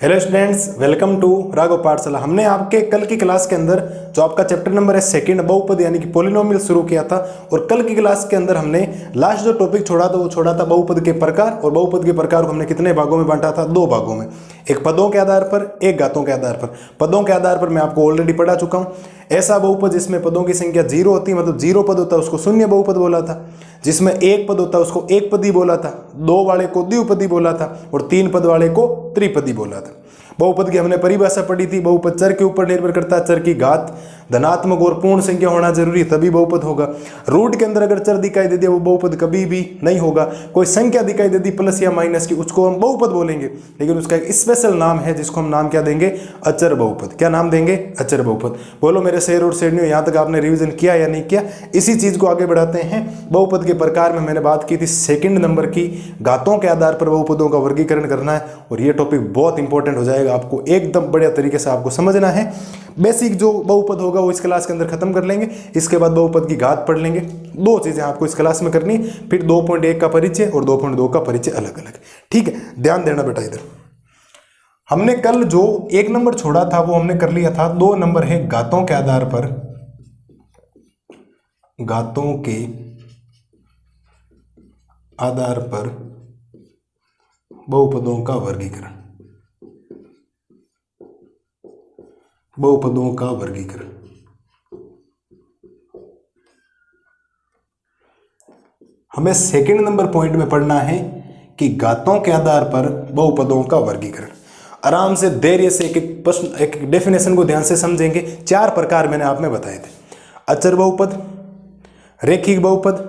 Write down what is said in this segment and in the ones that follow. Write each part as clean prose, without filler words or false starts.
Hello students, welcome to Raghav Pathshala. हमने आपके कल की क्लास के अंदर जो आपका चैप्टर नंबर है सेकंड बहुपद यानी कि पॉलिनोमियल शुरू किया था। और कल की क्लास के अंदर हमने लास्ट जो टॉपिक छोड़ा था वो छोड़ा था बहुपद के प्रकार। और बहुपद के प्रकार को हमने कितने भागों में बांटा था? दो भागों में, एक पदों के आधार पर, एक घातों के आधार पर। पदों के आधार पर मैं आपको ऑलरेडी पढ़ा चुका हूँ। ऐसा बहुपद जिसमें पदों की संख्या जीरो होती है, मतलब जीरो पद होता है, उसको शून्य बहुपद बोला था। जिसमें एक पद होता है उसको एक पदी बोला था, दो वाले को द्विपदी बोला था और तीन पद वाले को त्रिपदी बोला था। बहुपद की हमने परिभाषा पढ़ी थी। बहुपद चर के ऊपर निर्भर करता है, चर की घात धनात्मक और पूर्ण संख्या होना जरूरी है तभी बहुपद होगा। रूट के अंदर अगर चर दिखाई दे दिया वो बहुपद कभी भी नहीं होगा। कोई संख्या दिखाई दे दी प्लस या माइनस की, उसको हम बहुपद बोलेंगे, लेकिन उसका एक स्पेशल नाम है जिसको हम नाम क्या देंगे? अचर बहुपद। क्या नाम देंगे? अचर बहुपद। बोलो मेरे शेर और शेरनियों, यहाँ तक आपने रिविजन किया या नहीं किया? इसी चीज को आगे बढ़ाते हैं। बहुपद के प्रकार में मैंने बात की थी सेकंड नंबर की, घातों के आधार पर बहुपदों का वर्गीकरण करना है। और ये टॉपिक बहुत इंपॉर्टेंट हो जाएगा, आपको एकदम बढ़िया तरीके से आपको समझना है। बेसिक जो बहुपद होगा वो इस क्लास के अंदर खत्म कर लेंगे। इसके बाद बहुपद की घात पढ़ लेंगे। दो चीजें आपको इस क्लास में करनी है, फिर 2.1 का परिचय और 2.2 का परिचय अलग अलग। ठीक है, ध्यान देना बेटा। इधर हमने कल जो एक नंबर छोड़ा था वो हमने कर लिया था। दो नंबर है घातों के आधार पर, घातों के आधार पर बहुपदों का वर्गीकरण, बहुपदों का वर्गीकरण। हमें सेकंड नंबर पॉइंट में पढ़ना है कि घातों के आधार पर बहुपदों का वर्गीकरण। आराम से धैर्य से एक एक प्रश्न, एक डेफिनेशन को ध्यान से समझेंगे। चार प्रकार मैंने आप में बताए थे: अचर बहुपद, रेखिक बहुपद,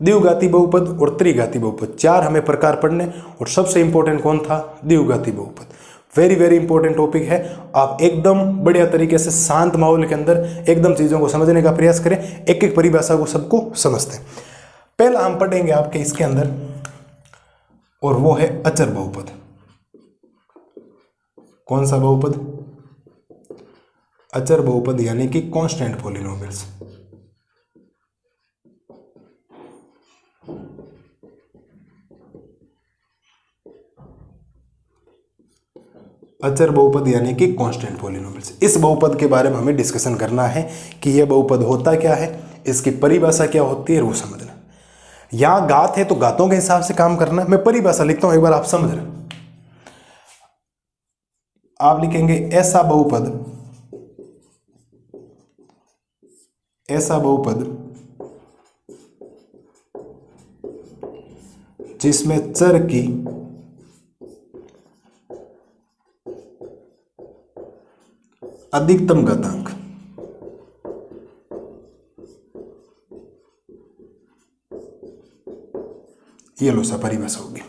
द्विघाती बहुपद और त्रिघाती बहुपद। चार हमें प्रकार पढ़ने, और सबसे इंपॉर्टेंट कौन था? द्विघाती बहुपद। वेरी वेरी इंपॉर्टेंट टॉपिक है। आप एकदम बढ़िया तरीके से शांत माहौल के अंदर एकदम चीजों को समझने का प्रयास करें, एक एक परिभाषा को सबको समझते हैं। पहला हम पढ़ेंगे आपके इसके अंदर, और वो है अचर बहुपद। कौन सा बहुपद? अचर बहुपद यानी कि कांस्टेंट पॉलिनोमियल्स। अचर बहुपद यानी कि कांस्टेंट पॉलिनोमियल्स। इस बहुपद के बारे में हमें डिस्कशन करना है कि यह बहुपद होता क्या है, इसकी परिभाषा क्या होती है, वो समझना। यहां घात है तो घातों के हिसाब से काम करना। मैं परिभाषा लिखता हूं, एक बार आप समझ रहे। आप लिखेंगे ऐसा बहुपद, ऐसा बहुपद जिसमें चर की अधिकतम घातांक ये लो सा परिभाषा होगी।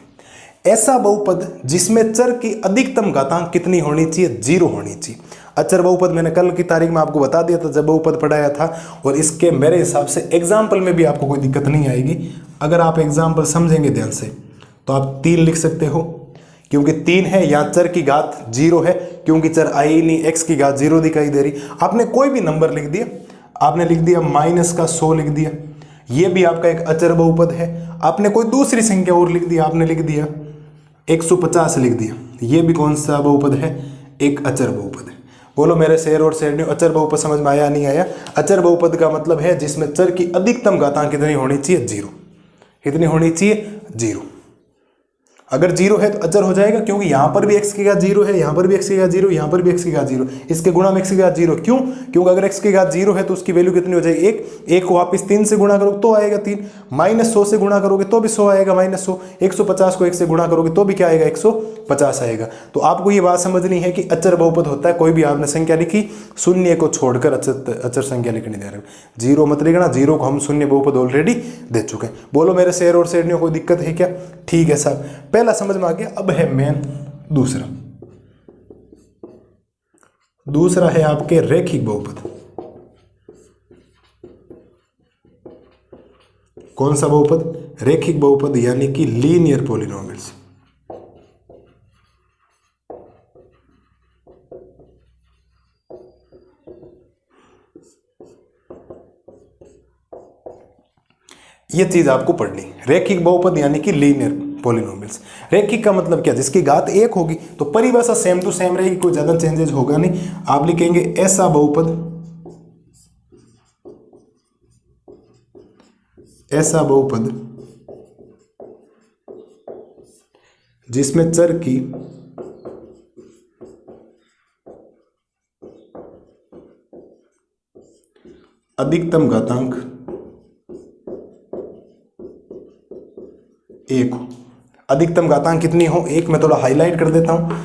ऐसा बहुपद जिसमें चर की अधिकतम घातांक कितनी होनी चाहिए? जीरो होनी चाहिए। अचर बहुपद मैंने कल की तारीख में आपको बता दिया था जब बहुपद पढ़ाया था। और इसके मेरे हिसाब से एग्जाम्पल में भी आपको कोई दिक्कत नहीं आएगी। अगर आप एग्जाम्पल समझेंगे ध्यान से तो आप 3 लिख सकते हो, क्योंकि 3 है। यहाँ चर की घात जीरो है, क्योंकि चर आई ही नहीं, x की घात जीरो दिखाई दे रही। आपने कोई भी नंबर लिख दिया, आपने लिख दिया -100 लिख दिया, ये भी आपका एक अचर बहुपद है। आपने कोई दूसरी संख्या और लिख दिया, आपने लिख दिया 150 लिख दिया, ये भी कौन सा बहुपद है? एक अचर बहुपद है। बोलो मेरे शेर और शेरनियों, अचर बहुपद समझ में आया नहीं आया? अचर बहुपद का मतलब है जिसमें चर की अधिकतम घातांक कितनी होनी चाहिए? जीरो। कितनी होनी चाहिए? जीरो। अगर जीरो है तो अचर हो जाएगा, क्योंकि यहां पर भी x की घात जीरो है, यहां पर भी x की घात जीरो, यहां पर भी x की घात जीरो, इसके गुणा में x की घात जीरो। क्यों? क्योंकि अगर x की घात जीरो है तो उसकी वैल्यू कितनी हो जाएगी? एक को वापस 3 से गुणा करोगे तो आएगा 3, -100 से गुणा करोगे तो भी 100 आएगा, -100, 150 को 1 से गुणा करोगे तो भी क्या आएगा? 150 आएगा। तो आपको ये बात समझनी है कि अचर बहुपद होता है, कोई भी आपने संख्या लिखी, शून्य को छोड़कर अचर संख्या लिखनी दे रहे। जीरो मत लिखना, जीरो को हम शून्य बहुपद ऑलरेडी दे चुके हैं। बोलो मेरे शेर और शेरनियों, कोई दिक्कत है क्या? ठीक है साहब, पहला समझ में आ गया। अब है मेन दूसरा। दूसरा है आपके रेखिक बहुपद। कौन सा बहुपद? रेखिक बहुपद यानी कि लीनियर पॉलिनोमियल्स। ये चीज आपको पढ़नी। रेखिक बहुपद यानी कि लीनियर पॉलिनोमियल्स। रैखिक का मतलब क्या, जिसकी घात एक होगी, तो परिभाषा सेम टू सेम रहेगी, कोई ज्यादा चेंजेस होगा नहीं। आप लिखेंगे ऐसा बहुपद, ऐसा बहुपद जिसमें चर की अधिकतम घातांक एक हो। अधिकतम घातांक कितनी हो, एक। मैं थोड़ा हाईलाइट कर देता हूं,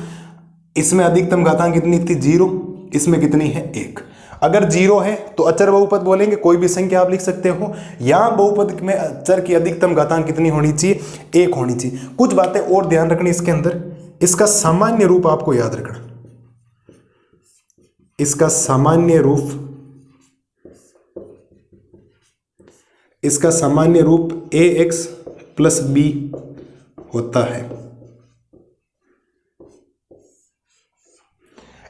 इसमें अधिकतम घातांक कितनी थी 0, इसमें कितनी है 1। अगर 0 है तो अचर बहुपद बोलेंगे, कोई भी संख्या आप लिख सकते हो। यहां बहुपद में चर की अधिकतम घातांक कितनी होनी चाहिए, 1 होनी चाहिए। कुछ बातें और ध्यान रखनी इसके अंदर, इसका सामान्य रूप आपको याद रखना। इसका सामान्य रूप, इसका सामान्य रूप ax प्लस b होता है।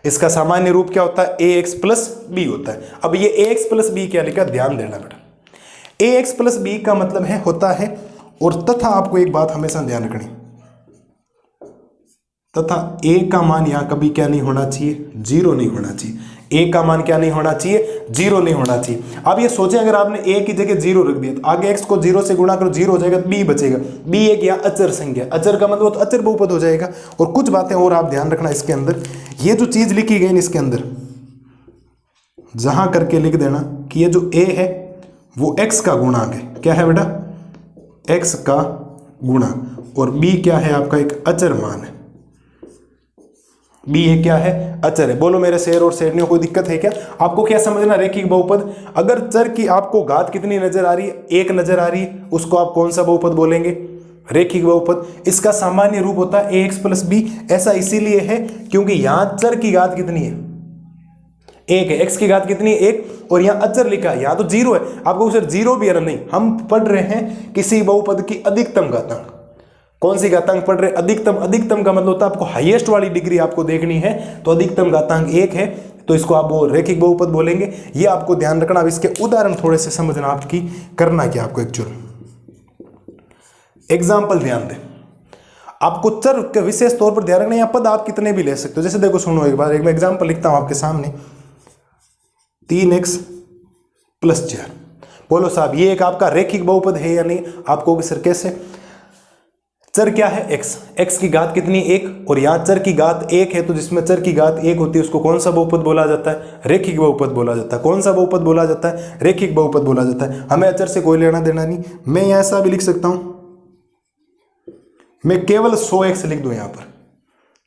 इसका सामान्य रूप क्या होता है, ax प्लस b होता है। अब ये ax प्लस b क्या लिखा, ध्यान देना बेटा। ax प्लस b का मतलब है होता है, और तथा आपको एक बात हमेशा ध्यान रखनी, तथा a का मान यहां कभी क्या नहीं होना चाहिए, 0 नहीं होना चाहिए। a का मान क्या नहीं होना चाहिए, 0 नहीं होना चाहिए। अब ये सोचें, अगर आपने a की जगह 0 रख दिया तो आगे x को 0 से गुणा करो, 0 हो जाएगा, b बचेगा। b एक या अचर संख्या, अचर का मतलब तो अचर बहुपद हो जाएगा। और कुछ बातें और आप ध्यान रखना इसके अंदर, ये जो चीज लिखी गई इसके अंदर जहां करके लिख देना कि ये जो a है वो x का गुणांक है। क्या है बेटा, x का गुणांक, और b क्या है आपका एक अचर मान है। b ये क्या है, अचर है। बोलो मेरे शेर और शेरनियों, कोई दिक्कत है क्या? आपको क्या समझना, रैखिक बहुपद, अगर चर की आपको घात कितनी नजर आ रही है, 1 नजर आ रही है, उसको आप कौन सा बहुपद बोलेंगे, रैखिक बहुपद। इसका सामान्य रूप होता है ax प्लस b। ऐसा इसीलिए है क्योंकि यहां चर की घात कितनी है, 1 है, x की घात कितनी है 1, और यहाँ अचर लिखा है, यहाँ तो 0 है। आपको सर 0 भी है ना, नहीं, हम पढ़ रहे हैं किसी बहुपद की अधिकतम घातांक। कौन सी घातांक पढ़ रहे, अधिकतम। अधिकतम का मतलब होता है आपको हाईएस्ट वाली डिग्री आपको देखनी है, तो अधिकतम घातांक 1 है, तो इसको आप वो रैखिक बहुपद बोलेंगे। ये आपको ध्यान रखना। अब इसके उदाहरण थोड़े से समझना, आपकी करना क्या आपको एक्चुअल एग्जाम्पल ध्यान दें। आपको चर के विशेष तौर पर ध्यान रखना, या पद आप कितने भी ले सकते हो। जैसे देखो सुनो, एक बार एक मैं एग्जाम्पल लिखता हूं आपके सामने, 3x प्लस 4। बोलो साहब ये एक आपका रैखिक बहुपद है या नहीं? आपको सर कैसे, चर क्या है x, x की घात कितनी 1, और यहाँ चर की घात 1 है, तो जिसमें चर की घात 1 होती है उसको कौन सा बहुपद बोला जाता है, रैखिक बहुपद बोला जाता है। कौन सा बहुपद बोला जाता है, रैखिक बहुपद बोला जाता है। हमें अचर से कोई लेना देना नहीं। मैं यहाँ ऐसा भी लिख सकता हूं, मैं केवल 100x लिख दूं, यहाँ पर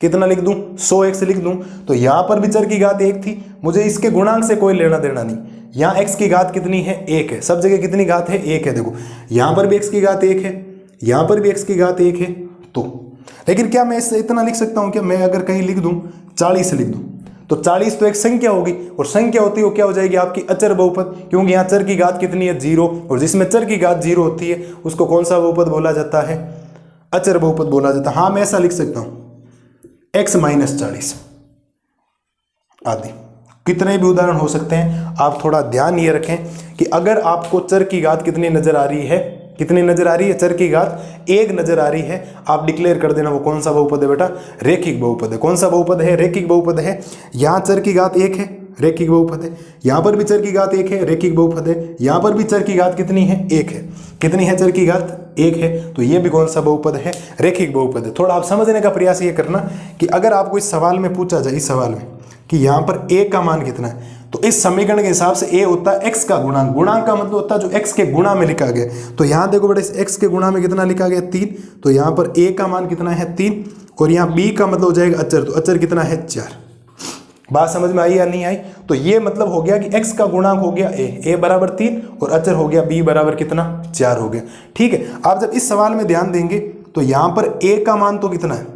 कितना लिख दूं, 100x लिख दूं, तो यहां पर भी चर की घात 1 थी, मुझे इसके गुणांक से कोई लेना देना नहीं। यहां x की घात कितनी है, 1 है, सब जगह कितनी घात है, 1 है। देखो यहां पर भी x की घात 1 है, यहां पर भी x की घात 1 है। तो लेकिन क्या मैं इससे इतना लिख सकता हूं, क्या मैं अगर कहीं लिख दूं 40 लिख दूं, तो 40 तो एक संख्या होगी, और संख्या होती है वो क्या हो जाएगी आपकी अचर बहुपद, क्योंकि यहाँ चर की घात कितनी है 0, और जिसमें चर की घात 0 होती है उसको कौन सा बहुपद बोला जाता है, अचर बहुपद बोला जाता है। हाँ मैं ऐसा लिख सकता हूं x माइनस 40 आदि। कितने भी उदाहरण हो सकते हैं। आप थोड़ा ध्यान ये रखें कि अगर आपको चर की घात कितनी नजर आ रही है, कितनी नजर आ रही है, चर की घात 1 नजर आ रही है, आप डिक्लेयर कर देना वो कौन सा बहुपद है बेटा, रैखिक बहुपद है। कौन सा बहुपद है, रैखिक बहुपद है। यहां चर की घात 1 है, रैखिक बहुपद है। यहां पर भी चर की घात 1 है, रैखिक बहुपद है। यहां पर भी चर की घात कितनी है, 1 है। कितनी है चर की घात, 1 है, तो ये भी कौन सा बहुपद है, रैखिक बहुपद है। थोड़ा आप समझने का प्रयास ये करना कि अगर आपको इस सवाल में पूछा जाए, इस सवाल में कि यहाँ पर a का मान कितना है, तो इस समीकरण के हिसाब से a होता है x का गुणांक। गुणांक का मतलब होता है जो x के गुणा में लिखा गया। तो यहाँ देखो बेटा, इस x के गुणा में कितना लिखा गया 3, तो यहाँ पर a का मान कितना है 3, और यहाँ b का मतलब हो जाएगा अचर, तो अचर कितना है 4। बात समझ में आई या नहीं आई? तो ये मतलब हो गया कि x का गुणांक हो गया a बराबर 3, और अचर हो गया b बराबर कितना 4 हो गया। ठीक है, आप जब इस सवाल में ध्यान देंगे तो यहाँ पर a का मान तो कितना है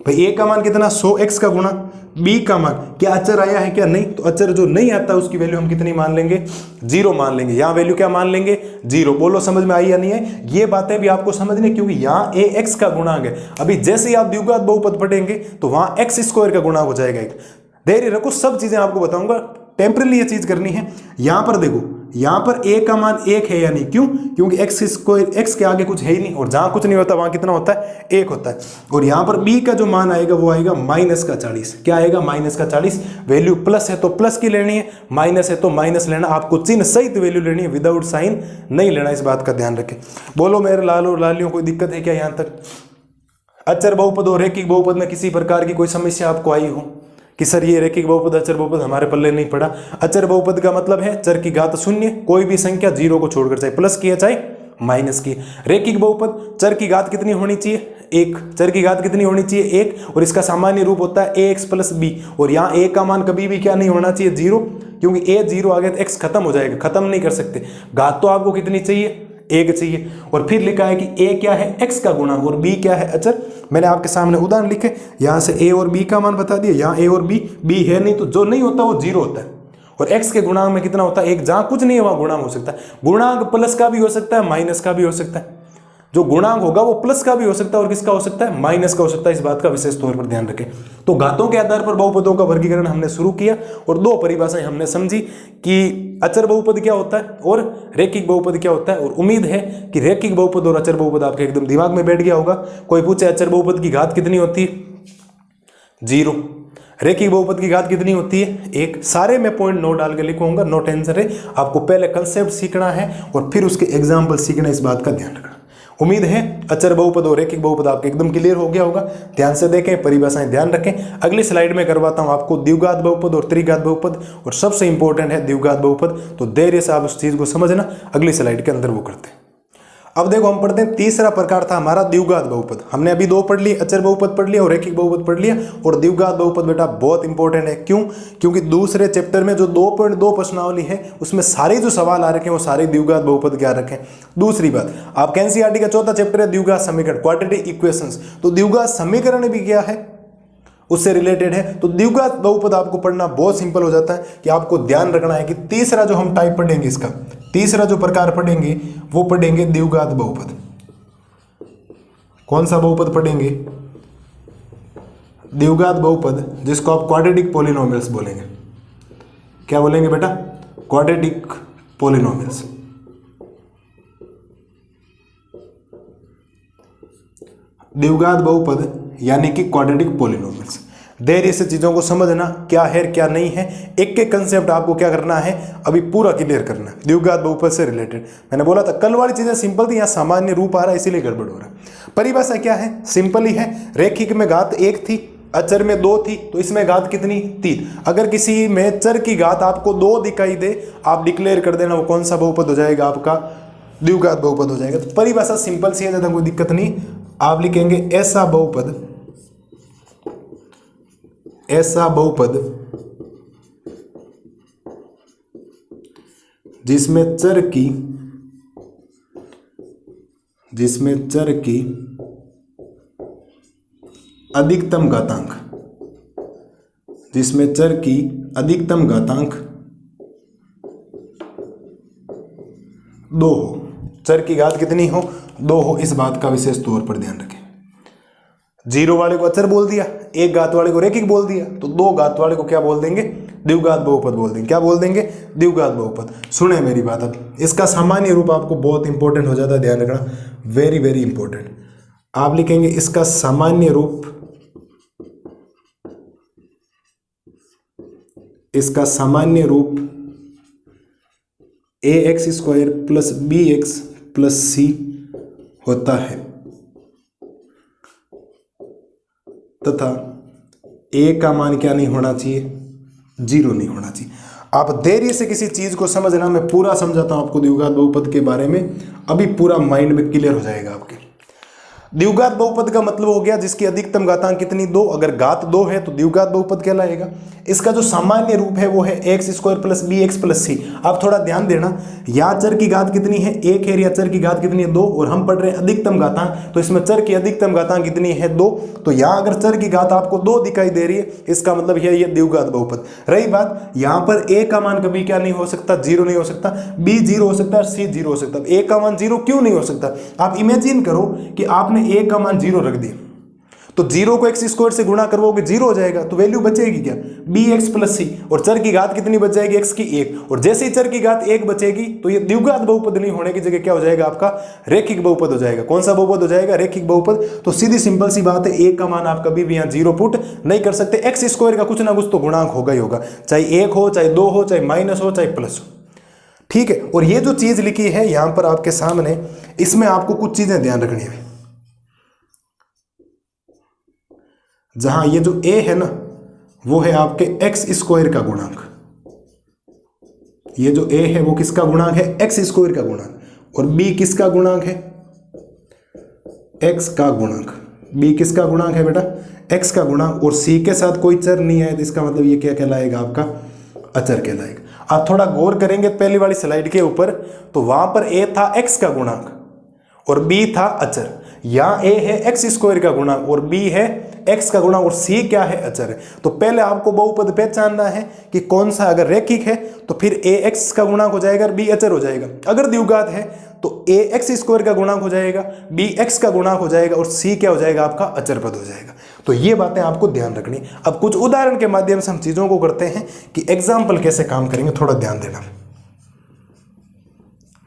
भाई, a का मान कितना 100x का गुणा, b का मान क्या अचर आया है क्या, नहीं, तो अचर जो नहीं आता उसकी वैल्यू हम कितनी मान लेंगे, 0 मान लेंगे। यहाँ वैल्यू क्या मान लेंगे, 0। बोलो समझ में आई या नहीं है? ये बातें भी आपको समझनी, क्योंकि यहाँ ax का गुणांक है। अभी जैसे ही आप द्विघात बहुपद पढ़ेंगे तो वहां x स्क्वायर का गुणांक हो जाएगा एक। धैर्य रखो, सब चीजें आपको बताऊंगा, टेम्परली ये चीज करनी है। यहाँ पर देखो यहाँ पर a का मान 1 है या नहीं, क्यों? क्योंकि x के आगे कुछ है ही नहीं, और जहाँ कुछ नहीं होता वहाँ कितना होता है? 1 होता है। और यहाँ पर b का जो मान आएगा वो आएगा -40। क्या आएगा? -40। वैल्यू प्लस है तो प्लस की लेनी है, माइनस है तो माइनस लेना, आपको चिन्ह सहित वैल्यू लेनी है, विदाउट साइन नहीं लेना, इस बात का ध्यान रखें। बोलो मेरे लालो लालियों, कोई दिक्कत है क्या यहाँ तक? अचर बहुपद और रैखिक बहुपद में किसी प्रकार की कोई समस्या आपको आई हो कि सर ये रैखिक बहुपद अचर बहुपद हमारे पल्ले नहीं पड़ा? अचर बहुपद का मतलब है चर की घात शून्य, कोई भी संख्या 0 को छोड़कर, चाहे प्लस की है चाहे माइनस की। रैखिक बहुपद चर की घात कितनी होनी चाहिए? 1। चर की घात कितनी होनी चाहिए? 1। और इसका सामान्य रूप होता है ax + b, और यहाँ a का मान कभी भी क्या नहीं होना चाहिए? 0, क्योंकि a 0 आ गया तो x खत्म हो जाएगा, खत्म नहीं कर सकते। घात तो आपको कितनी चाहिए? 1 चाहिए। और फिर लिखा है कि a क्या है? x का गुणा, और b क्या है? अचर। मैंने आपके सामने उदाहरण लिखे, यहाँ से a और b का मान बता दिया, यहाँ a और b है नहीं तो जो नहीं होता वो 0 होता है, और x के गुणांक में कितना होता है? 1। जहाँ कुछ नहीं है वहाँ गुणांक हो सकता है। गुणांक प्लस का भी हो सकता है, माइनस का भी हो सकता है। जो गुणांक होगा वो प्लस का भी हो सकता है और किसका हो सकता है? माइनस का हो सकता है। इस बात का विशेष तौर पर ध्यान रखें। तो घातों के आधार पर बहुपदों का वर्गीकरण हमने शुरू किया, और 2 परिभाषाएं हमने समझी कि अचर बहुपद क्या होता है और रैखिक बहुपद क्या होता है। और उम्मीद है कि रैखिक बहुपद और अचर बहुपद आपके एकदम दिमाग में बैठ गया होगा। कोई पूछे अचर बहुपद की घात कितनी होती है? 0। रैखिक बहुपद की घात कितनी होती है? 1। सारे में पॉइंट नोट डाल के लिखूंगा, नो टेंशन है। आपको पहले कंसेप्ट सीखना है और फिर उसके एग्जाम्पल सीखना, इस बात का ध्यान रखना। उम्मीद है अचर बहुपद और रैखिक बहुपद आपके एकदम क्लियर हो गया होगा। ध्यान से देखें, परिभाषाएं ध्यान रखें। अगली स्लाइड में करवाता हूं आपको द्विघात बहुपद और त्रिघात बहुपद, और सबसे इंपॉर्टेंट है द्विघात बहुपद। तो धैर्य से आप उस चीज को समझना, अगली स्लाइड के अंदर वो करते हैं। अब देखो हम पढ़ते हैं, तीसरा प्रकार था हमारा द्विघात बहुपद। हमने अभी 2 पढ़ लिए, अचर बहुपद पढ़ लिया और रैखिक बहुपद पढ़ लिया। और द्विघात बहुपद बेटा बहुत इंपॉर्टेंट है। क्यों? क्योंकि दूसरे चैप्टर में जो 2.2 प्रश्नावली है उसमें सारे जो सवाल आ रखे हैं वो सारे द्विघात बहुपद के आ रखे हैं। दूसरी बात, आपके एनसीईआरटी का 4था चैप्टर है द्विघात समीकरण, क्वाड्रेटिक इक्वेशंस। तो द्विघात समीकरण भी क्या है? उससे रिलेटेड है। तो द्विघात बहुपद आपको पढ़ना बहुत सिंपल हो जाता है कि आपको ध्यान रखना है कि तीसरा जो हम टाइप पढ़ेंगे, इसका तीसरा जो प्रकार पढ़ेंगे वो पढ़ेंगे द्विघात बहुपद। कौन सा बहुपद पढ़ेंगे? द्विघात बहुपद, जिसको आप क्वाड्रेटिक पॉलिनोमियल्स बोलेंगे। क्या बोलेंगे बेटा? Quadratic polynomials. द्विघात बहुपद यानी कि क्वाड्रेटिक पॉलिनोमियल्स। धैर्य से चीजों को समझना, क्या है क्या नहीं है, एक एक कंसेप्ट आपको क्या करना है अभी पूरा क्लियर करना है द्विघात बहुपद से रिलेटेड। मैंने बोला था कल वाली चीजें सिंपल थी, यहाँ सामान्य रूप आ रहा है इसीलिए गड़बड़ हो रहा है। परिभाषा क्या है? सिंपल ही है। रैखिक में घात 1 थी, अचर में 2 थी, तो इसमें घात कितनी? 3। अगर किसी में चर की घात आपको 2 दिखाई दे, आप डिक्लेयर कर देना वो कौन सा बहुपद हो जाएगा? आपका द्विघात बहुपद हो जाएगा। तो परिभाषा सिंपल सी है, ज्यादा कोई दिक्कत नहीं। आप लिखेंगे ऐसा बहुपद जिसमें चर की अधिकतम घातांक, जिसमें चर की अधिकतम घातांक 2 हो। चर की घात कितनी हो? 2 हो। इस बात का विशेष तौर पर ध्यान रखें। 0 वाले को अचर बोल दिया, 1 घात वाले को रैखिक बोल दिया, तो 2 घात वाले को क्या बोल देंगे? द्विघात बहुपद बोल देंगे। क्या बोल देंगे? द्विघात बहुपद। सुने मेरी बात, अब इसका सामान्य रूप आपको बहुत इंपॉर्टेंट हो जाता है, ध्यान रखना, वेरी वेरी इंपॉर्टेंट। आप लिखेंगे इसका सामान्य रूप, ax² + bx + c होता है, तथा a का मान क्या नहीं होना चाहिए? 0 नहीं होना चाहिए। आप धैर्य से किसी चीज को समझना, मैं पूरा समझाता हूं आपको द्विघात बहुपद के बारे में, अभी पूरा माइंड में क्लियर हो जाएगा आपके। द्विघात बहुपद का मतलब हो गया जिसकी अधिकतम घातांक कितनी? 2। अगर घात 2 है तो द्विघात बहुपद कहलाएगा। इसका जो सामान्य रूप है वो है ax² + bx + c। आप थोड़ा ध्यान देना, यहाँ चर की घात कितनी है? 1 है, या चर की घात कितनी है? 2। और हम पढ़ रहे हैं अधिकतम घातांक, तो इसमें चर की अधिकतम घातांक कितनी है? 2। तो यहाँ अगर चर की घात आपको 2 दिखाई दे रही है, इसका मतलब है ये द्विघात बहुपद। रही बात, यहाँ पर a का मान कभी क्या नहीं हो सकता? 0 नहीं हो सकता। b 0 हो सकता है, c 0 हो सकता है। a का मान 0 क्यों नहीं हो सकता? आप इमेजिन करो कि आपने a का मान 0 रख दिया, तो 0 को x स्क्वायर से गुणा करवाओगे 0 हो जाएगा, तो वैल्यू बचेगी क्या, bx प्लस c, और चर की घात कितनी बच जाएगी, x की 1, और जैसे ही चर की घात 1 बचेगी तो ये द्विघात बहुपद नहीं होने की जगह क्या हो जाएगा, आपका रैखिक बहुपद हो जाएगा। कौन सा बहुपद हो जाएगा, रैखिक बहुपद। तो सीधी सिंपल सी बात है, a का मान आप कभी भी यहाँ 0 पुट नहीं कर सकते, x स्क्वायर का कुछ ना कुछ तो गुणांक होगा ही होगा, चाहे 1 हो, चाहे 2 हो, चाहे माइनस हो, चाहे प्लस हो, ठीक है। और ये जो चीज लिखी है यहां पर आपके सामने, इसमें आपको कुछ चीजें ध्यान रखनी है। जहां ये जो a है ना, वो है आपके x स्क्वायर का गुणांक, ये जो a है वो किसका गुणांक है, x स्क्वायर का गुणांक, और b किसका गुणांक है, x का गुणांक। b किसका गुणांक है बेटा, x का गुणांक, और c के साथ कोई चर नहीं है, तो इसका मतलब ये क्या कहलाएगा, आपका अचर कहलाएगा। आप थोड़ा गौर करेंगे पहली वाली स्लाइड के ऊपर, तो वहां पर a था x का गुणांक और b था अचर, यहां a है x स्क्वायर का गुणांक और b है x का गुणांक और c क्या है, अचर है। तो पहले आपको बहुपद पहचानना है कि कौन सा, अगर रैखिक है तो फिर a x का गुणांक हो जाएगा और b अचर हो जाएगा, अगर द्विघात है तो a x स्क्वायर का गुणांक हो जाएगा, b x का गुणांक हो जाएगा और c क्या हो जाएगा, आपका अचर पद हो जाएगा। तो ये बातें आपको ध्यान रखनी। अब कुछ उदाहरण के माध्यम से हम चीजों को करते हैं कि एग्जाम्पल कैसे काम करेंगे, थोड़ा ध्यान देना।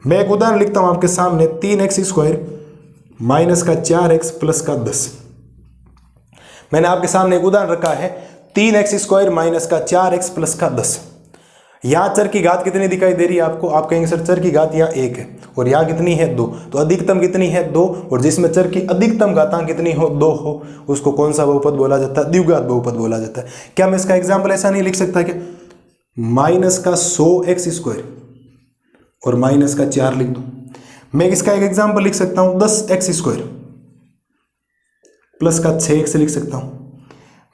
मैं एक उदाहरण लिखता हूं आपके सामने, 3x स्क्वायर माइनस का 4x प्लस का 10। मैंने आपके सामने एक उदाहरण रखा है, 3x स्क्वायर माइनस का 4x प्लस का 10। यहां चर की घात कितनी दिखाई दे रही है आपको, आप कहेंगे सर चर की घात यहाँ 1 है और यहाँ कितनी है 2, तो अधिकतम कितनी है 2, और जिसमें चर की अधिकतम घातांक कितनी हो 2 हो, उसको कौन सा बहुपद बोला जाता है, द्विघात बहुपद बोला जाता है। क्या मैं इसका एग्जाम्पल ऐसा नहीं लिख सकता क्या, माइनस का 100x स्क्वायर और माइनस का 4 लिख दूं। मैं इसका एक एग्जाम्पल लिख सकता हूं 10x स्क्वायर प्लस का 6x लिख सकता हूं।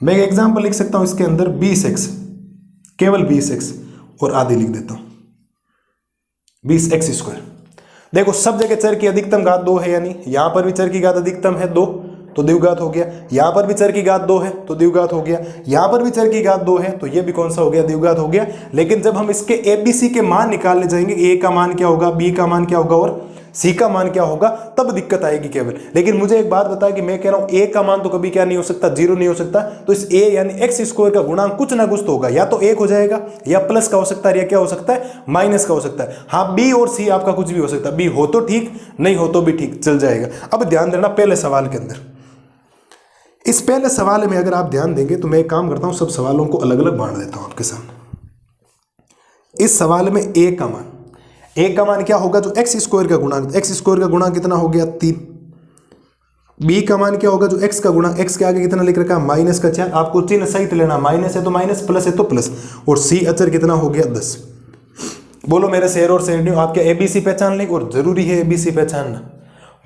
मैं एक एग्जाम्पल लिख सकता हूं इसके अंदर 20x, केवल 20x, और आधी लिख देता हूं 20x स्क्वायर। देखो सब जगह चर की अधिकतम घात 2 है, यानी यहां पर भी चर की घात अधिकतम है 2 तो द्विघात हो गया, यहां पर भी चर की घात 2 है तो द्विघात हो गया, यहां पर भी चर की घात 2 है तो ये भी कौन सा हो गया, द्विघात हो गया। लेकिन जब हम इसके ABC के मान निकालने जाएंगे, a का मान क्या होगा, b का मान क्या होगा और c का मान क्या होगा, तब दिक्कत आएगी केवल। लेकिन मुझे एक बात बता कि मैं कह रहा हूं a का मान तो कभी क्या नहीं हो सकता, 0 नहीं हो सकता, तो इस a यानी x स्क्वायर का गुणांक कुछ ना कुछ तो होगा, या तो 1 हो जाएगा, या प्लस का हो सकता है, या क्या हो सकता है, माइनस का हो सकता है। हाँ b और c आपका कुछ भी हो सकता है, b हो तो ठीक, नहीं हो तो भी ठीक, चल जाएगा। अब ध्यान देना पहले सवाल के अंदर, इस पहले सवाल में अगर आप ध्यान देंगे तो मैं एक काम करता हूं, सब सवालों को अलग अलग बांट देता हूं आपके सामने। इस सवाल में a का मान क्या होगा, जो x स्क्वायर का गुणांक, x स्क्वायर का गुणांक कितना हो गया 3। b का मान क्या होगा, जो x का गुणांक, x के आगे कितना लिख रखा है माइनस का 4, आपको चिन्ह सहित लेना, माइनस है तो माइनस, प्लस है तो प्लस, और c अचर कितना हो गया 10। बोलो मेरे शेर और शेरनी, आप क्या ABC पहचान लेंगे, और जरूरी है ABC पहचानना,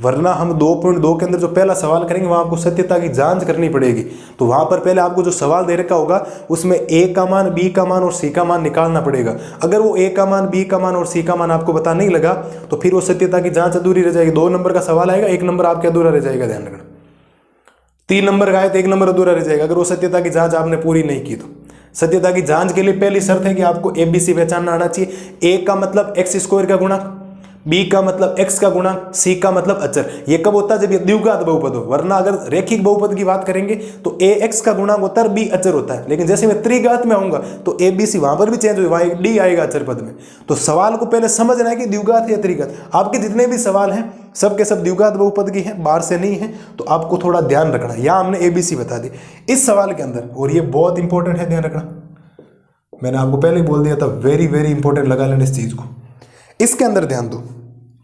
वरना हम 2.2 के अंदर जो पहला सवाल करेंगे वहां आपको सत्यता की जांच करनी पड़ेगी। तो वहां पर पहले आपको जो सवाल दे रखा होगा उसमें a का मान, b का मान और c का मान निकालना पड़ेगा। अगर वो a का मान, b का मान और c का मान आपको पता नहीं लगा तो फिर वो सत्यता की जांच अधूरी रह जाएगी। 2 नंबर का सवाल आएगा, 1 नंबर आपके अधूरा रह जाएगा, ध्यान रखना। 3 नंबर का आए तो 1 नंबर अधूरा रह जाएगा, अगर वो सत्यता की जांच आपने पूरी नहीं की तो। सत्यता की जांच के लिए पहली शर्त है कि आपको ABC पहचानना आना चाहिए। a का मतलब x स्क्वायर का गुणांक, b का मतलब x का गुणांक, c का मतलब अचर। ये कब होता है, जब ये द्विघात बहुपद हो, वरना अगर रैखिक बहुपद की बात करेंगे तो ax का गुणांक होता है, b अचर होता है। लेकिन जैसे मैं त्रिघात में आऊंगा तो ABC वहां पर भी चेंज हो, वहां d आएगा अचर पद में। तो सवाल को पहले समझना है कि द्विघात या त्रिघात। आपके जितने भी सवाल हैं सब के सब द्विघात बहुपद की हैं, बाहर से नहीं है, तो आपको थोड़ा ध्यान रखना है। यहाँ हमने ABC बता दी इस सवाल के अंदर, और ये बहुत इंपॉर्टेंट है, ध्यान रखना। मैंने आपको पहले ही बोल दिया था, वेरी वेरी इंपॉर्टेंट लगा लेना इस चीज को। इसके अंदर ध्यान दो,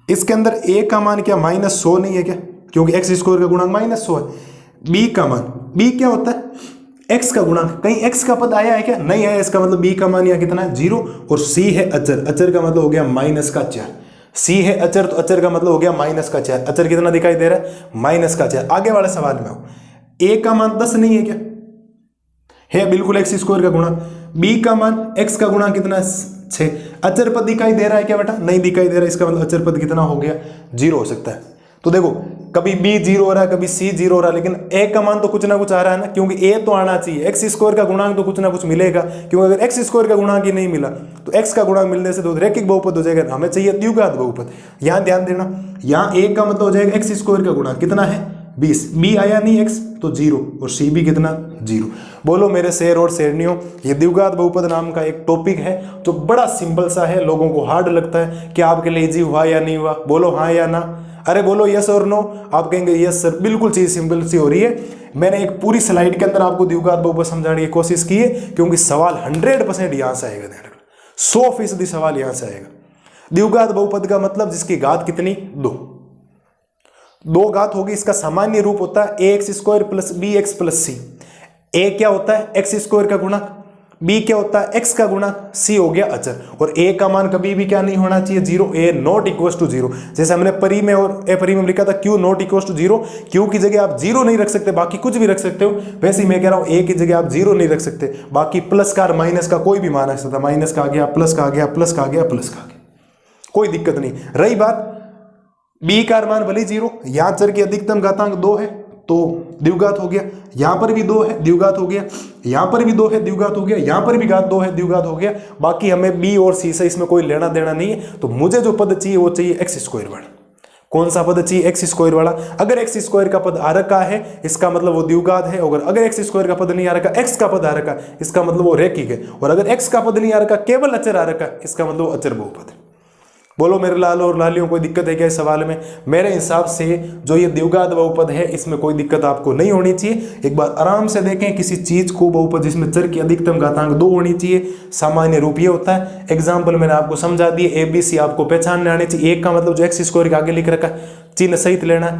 इसके अंदर a का मान क्या -100 नहीं है क्या, क्योंकि x स्क्वायर का गुणांक -100 है। b का मान, b क्या होता है, x का गुणांक, कहीं x का पद आया है क्या, नहीं आया, इसका मतलब b का मान यहाँ कितना है 0, और c है अचर, अचर का मतलब हो गया -4। c है अचर तो अचर का मतलब हो गया -4, अचर कितना दिखाई दे रहा है -4। आगे वाले सवाल में आओ, a का मान 10 नहीं है क्या, है बिल्कुल x स्क्वायर का गुणांक। b का मान x का गुणांक कितना है 6, अचर पद दिखाई दे रहा है क्या बेटा, नहीं दिखाई दे रहा है, इसका मतलब अचर पद कितना हो गया 0 हो सकता है। तो देखो कभी b 0 हो रहा है, कभी c 0 हो रहा है, लेकिन a का मान तो कुछ ना कुछ आ रहा है ना, क्योंकि a तो आना चाहिए, x स्क्वायर का गुणांक तो कुछ ना कुछ मिलेगा, क्योंकि अगर x स्क्वायर का गुणांक ही नहीं मिला तो x का गुणांक मिलने से तो रैखिक बहुपद हो जाएगा, हमें चाहिए द्विघात बहुपद। यहाँ ध्यान देना, यहाँ a का मतलब हो जाएगा x स्क्वायर का गुणांक कितना है 20, b आया नहीं x, तो 0 और सी भी कितना 0। बोलो मेरे शेर और शेरनियों, ये द्विघात बहुपद नाम का एक टॉपिक है जो बड़ा सिंपल सा है, लोगों को हार्ड लगता है। क्या आपके लिए इजी हुआ या नहीं हुआ? बोलो हाँ या ना, अरे बोलो यस और नो। आप कहेंगे यस सर, बिल्कुल चीज सिंपल सी हो रही है। मैंने एक पूरी स्लाइड के अंदर आपको द्विघात बहुपद समझाने की कोशिश की है, क्योंकि सवाल 100% यहां से आएगा। 100% सवाल यहां से आएगा। द्विघात बहुपद का मतलब जिसकी घात कितनी? 2 घात होगी। इसका सामान्य रूप होता है ax² plus bx plus c। a क्या होता है? x² का गुणक, b क्या होता है? x का गुणक, c हो गया अचर। और a का मान कभी भी क्या नहीं होना चाहिए? 0। a not equal to 0। जैसे हमने परी में और ए परी में लिखा था q not equal to 0। q की जगह आप 0 नहीं रख सकते, बाकी कुछ भी रख सकते हो। वैसे ही मैं कह रहा हूं a की जगह आप 0 नहीं रख सकते, बाकी प्लस का और माइनस का कोई भी मान रख सकता। माइनस का आ गया, प्लस का आ गया, प्लस का आ गया, प्लस का आ गया, कोई दिक्कत नहीं। रही बात b का मान भले 0, यहां चर की अधिकतम घातांक 2 है तो द्विघात हो गया। यहां पर भी 2 है, द्विघात हो गया। यहां पर भी 2 है, द्विघात हो गया। यहां पर भी घात 2 है, द्विघात हो गया। बाकी हमें b और c से इसमें कोई लेना देना नहीं है। तो मुझे जो पद चाहिए वो चाहिए x² वाला। कौन सा पद चाहिए? x² वाला। अगर x² का पद आ रखा है इसका मतलब वो द्विघात है, और अगर x² का पद नहीं आ रखा, x का पद आ रखा इसका मतलब वो रैखिक है, और अगर x का पद नहीं आ रखा, केवल अचर आ रखा इसका मतलब वो अचर बहुपद है। बोलो मेरे लाल और लालियों, कोई दिक्कत है क्या इस सवाल में? मेरे हिसाब से जो ये द्विघात बहुपद है इसमें कोई दिक्कत आपको नहीं होनी चाहिए। एक बार आराम से देखें, किसी चीज को बहुपद जिसमें चर की अधिकतम घातांक 2 होनी चाहिए, सामान्य रूप ये होता है। एग्जाम्पल मैंने आपको समझा दिए, ABC आपको पहचानने आने चाहिए। एक का मतलब जो x² के आगे लिख रखा चिन्ह सहित लेना,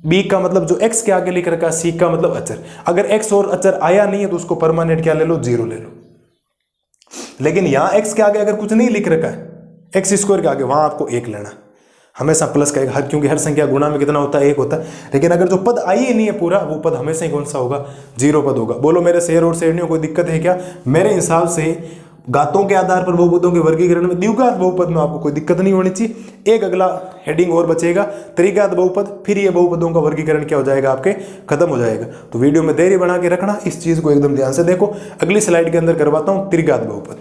b का मतलब जो x के आगे लिख रखा, c का मतलब अचर। अगर x और अचर आया नहीं है तो उसको परमानेंट क्या ले लो? 0 ले लो। लेकिन यहां x के आगे अगर कुछ नहीं लिख रखा है, x² के आगे, वहां आपको 1 लेना, हमेशा प्लस का 1, क्योंकि हर संख्या गुणा में कितना होता है? 1 होता है। लेकिन अगर जो पद आई ही नहीं है पूरा, वो पद हमेशा ही कौन सा होगा? 0 पद होगा। बोलो मेरे शेर और शेरनियों, कोई दिक्कत है क्या? मेरे हिसाब से घातों के आधार पर बहुपदों के वर्गीकरण में द्विघात बहुपद में आपको कोई दिक्कत नहीं होनी चाहिए। एक अगला हेडिंग और बचेगा, त्रिघात बहुपद, फिर ये बहुपदों का वर्गीकरण क्या हो जाएगा? आपके खत्म हो जाएगा। तो वीडियो में देरी बना के रखना, इस चीज को एकदम ध्यान से देखो। अगली स्लाइड के अंदर करवाता हूं त्रिघात बहुपद।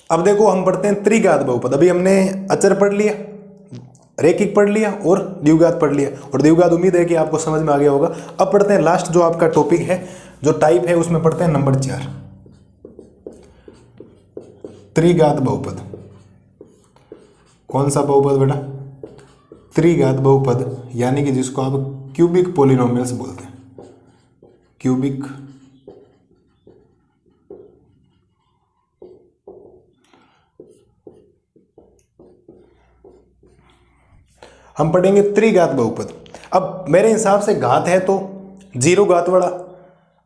अब देखो हम पढ़ते हैं त्रिघात बहुपद। अभी हमने अचर पढ़ लिया, रैखिक पढ़ लिया और द्विघात पढ़ लिया, और द्विघात उम्मीद है कि आपको समझ में आ गया होगा। अब पढ़ते हैं लास्ट जो आपका टॉपिक है, जो टाइप है, उसमें पढ़ते हैं नंबर 4, त्रिघात बहुपद। कौन सा बहुपद बेटा? त्रिघात बहुपद, यानी कि जिसको आप क्यूबिक पॉलिनोमियल्स बोलते हैं। क्यूबिक हम पढ़ेंगे त्रिघात बहुपद। अब मेरे हिसाब से घात है तो 0 घात वाला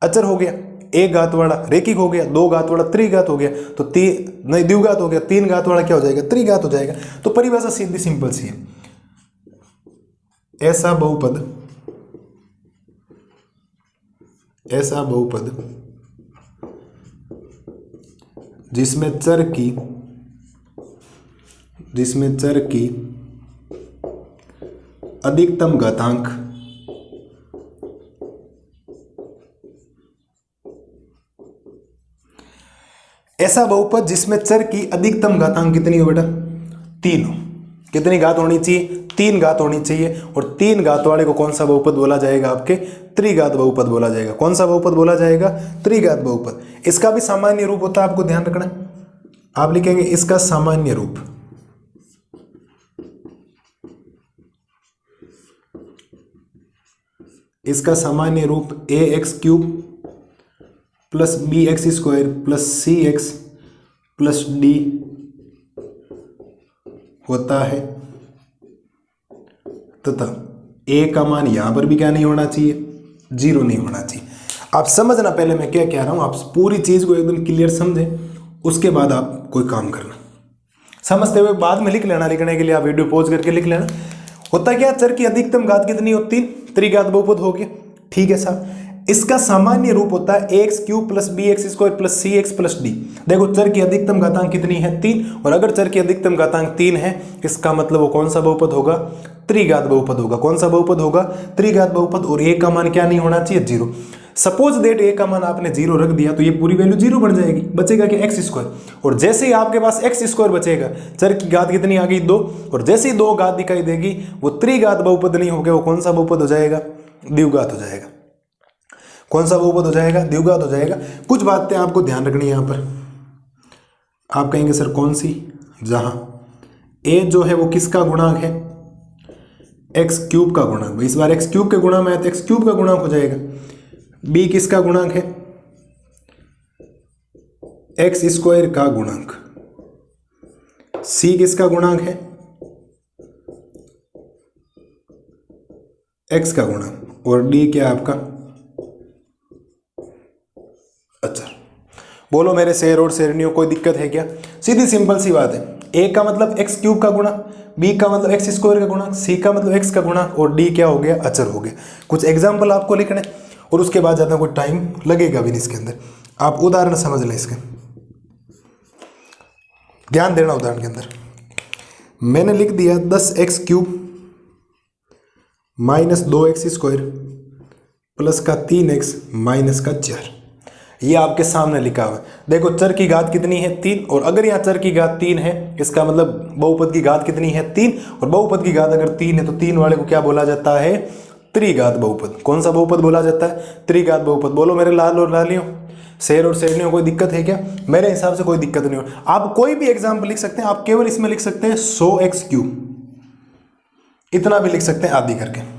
अचर हो गया, 1 घात वाला रैखिक हो गया, 2 घात वाला त्रिघात हो गया, तो द्विघात हो गया, 3 घात वाला क्या हो जाएगा? त्रिघात हो जाएगा। तो परिभाषा सीधी सिंपल सी है, ऐसा बहुपद जिसमें चर की अधिकतम घातांक ऐसा बहुपद जिसमें चर की अधिकतम घातांक कितनी हो बेटा? 3 हो। कितनी घात होनी चाहिए? 3 घात होनी चाहिए। और 3 घात वाले को कौन सा बहुपद बोला जाएगा? आपके त्रिघात बहुपद बोला जाएगा। कौन सा बहुपद बोला जाएगा? त्रिघात बहुपद। इसका भी सामान्य रूप होता है, आपको ध्यान रखना। आप लिखेंगे इसका सामान्य रूप, इसका सामान्य रूप ax³ plus bx² plus cx plus d होता है, तथा a का मान यहां पर भी क्या नहीं होना चाहिए? 0 नहीं होना चाहिए। आप समझना पहले मैं क्या कह रहा हूं, आप पूरी चीज को एकदम क्लियर समझें, उसके बाद आप कोई काम करना। समझते हुए बाद में लिख लेना, लिखने के लिए आप वीडियो पॉज करके लिख लेना। होता क्या? चर की अधिकतम घात कितनी होती? त्रिघात बहुपद हो गया, ठीक है साहब। इसका सामान्य रूप होता है ax³ plus bx² plus cx plus d। देखो चर की अधिकतम घातांक कितनी है? 3। और अगर चर की अधिकतम घातांक 3 है, इसका मतलब वो कौन सा बहुपद होगा? त्रिघात बहुपद होगा। कौन सा बहुपद होगा? त्रिघात बहुपद। और a का मान क्या नहीं होना चाहिए? 0। सपोज दैट a का मान आपने 0 रख दिया तो ये पूरी वैल्यू 0 बन जाएगी, बचेगा कि x²। और जैसे ही आपके पास x² बचेगा, चर की घात कितनी आ गई? 2। और जैसे ही 2 घात दिखाई देगी, वो त्रिघात बहुपद नहीं हो गया, वो कौन सा बहुपद हो जाएगा? द्विघात हो जाएगा। कौन सा बहुपद हो जाएगा? द्विघात हो जाएगा। कुछ बातें आपको ध्यान रखनी है यहाँ पर। आप कहेंगे सर कौन सी? जहाँ a जो है वो किसका गुणांक है? एक्स क्यूब का गुणांक। इस बार एक्स क्यूब के गुणा में है तो एक्स क्यूब का गुणांक हो जाएगा। b किसका गुणांक है? एक्स स्क्वायर का गुणांक। c किसका गुणांक है? x का गुणांक। और d क्या है आपका? अचर। बोलो मेरे शेर और शेरनियों, कोई दिक्कत है क्या? सीधी सिंपल सी बात है। a का मतलब एक्स क्यूब का गुणा, b का मतलब एक्स स्क्वायर का गुणा, c का मतलब x का गुणा और d क्या हो गया? अचर हो गया। कुछ एग्जाम्पल आपको लिखने और उसके बाद ज़्यादा कोई टाइम लगेगा भी नहीं इसके अंदर। आप उदाहरण समझ लें इसके, ध्यान देना उदाहरण के अंदर। मैंने लिख दिया 10x cube minus 2x square plus का 3x माइनस का 4। ये आपके सामने लिखा हुआ है। देखो चर की घात कितनी है? 3। और अगर यहाँ चर की घात 3 है, इसका मतलब बहुपद की घात कितनी है? 3। और बहुपद की घात अगर 3 है तो 3 वाले को क्या बोला जाता है? त्रिघात बहुपद। कौन सा बहुपद बोला जाता है? त्रिघात बहुपद। बोलो मेरे लाल और लालियों, शेर और शेरनियों, कोई दिक्कत है क्या? मेरे हिसाब से कोई दिक्कत नहीं हो। आप कोई भी एग्जाम्पल लिख सकते हैं। आप केवल इसमें लिख सकते हैं 100x क्यूब, इतना भी लिख सकते हैं आदि करके।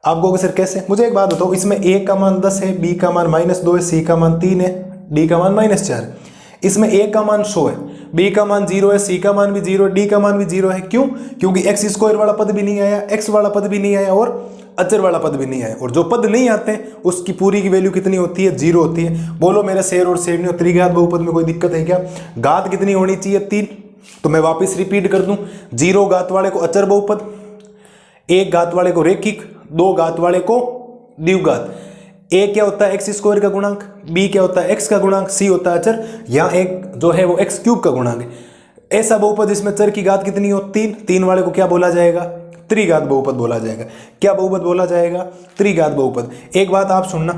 आप कहोगे सर कैसे? मुझे एक बात बताओ, इसमें a का मान 10 है, b का मान -2 है, c का मान 3 है, d का मान -4 है। इसमें a का मान 100 है, b का मान 0 है, c का मान भी 0 है, d का मान भी 0 है। क्यों? क्योंकि एक्स स्क्वायर वाला पद भी नहीं आया, x वाला पद भी नहीं आया और अचर वाला पद भी नहीं आया। और जो पद नहीं आते उसकी पूरी की वैल्यू कितनी होती है? 0 होती है। बोलो मेरे शेर और शेरनियों, त्रिघात बहुपद में कोई दिक्कत है क्या? घात कितनी होनी चाहिए? 3। तो मैं वापस रिपीट कर दूं, 0 घात वाले को अचर बहुपद, 1 घात वाले को रैखिक, 2 घात वाले को द्विघात। a क्या होता है? एक्स स्क्वायर का गुणांक, b क्या होता है? x का गुणांक, c होता है अचर, यहाँ एक जो है वो एक्स क्यूब का गुणांक है। ऐसा बहुपद जिसमें चर की घात कितनी हो? 3। 3 वाले को क्या बोला जाएगा? त्रिघात बहुपद बोला जाएगा। क्या बहुपद बोला जाएगा? त्रिघात बहुपद। एक बात आप सुनना,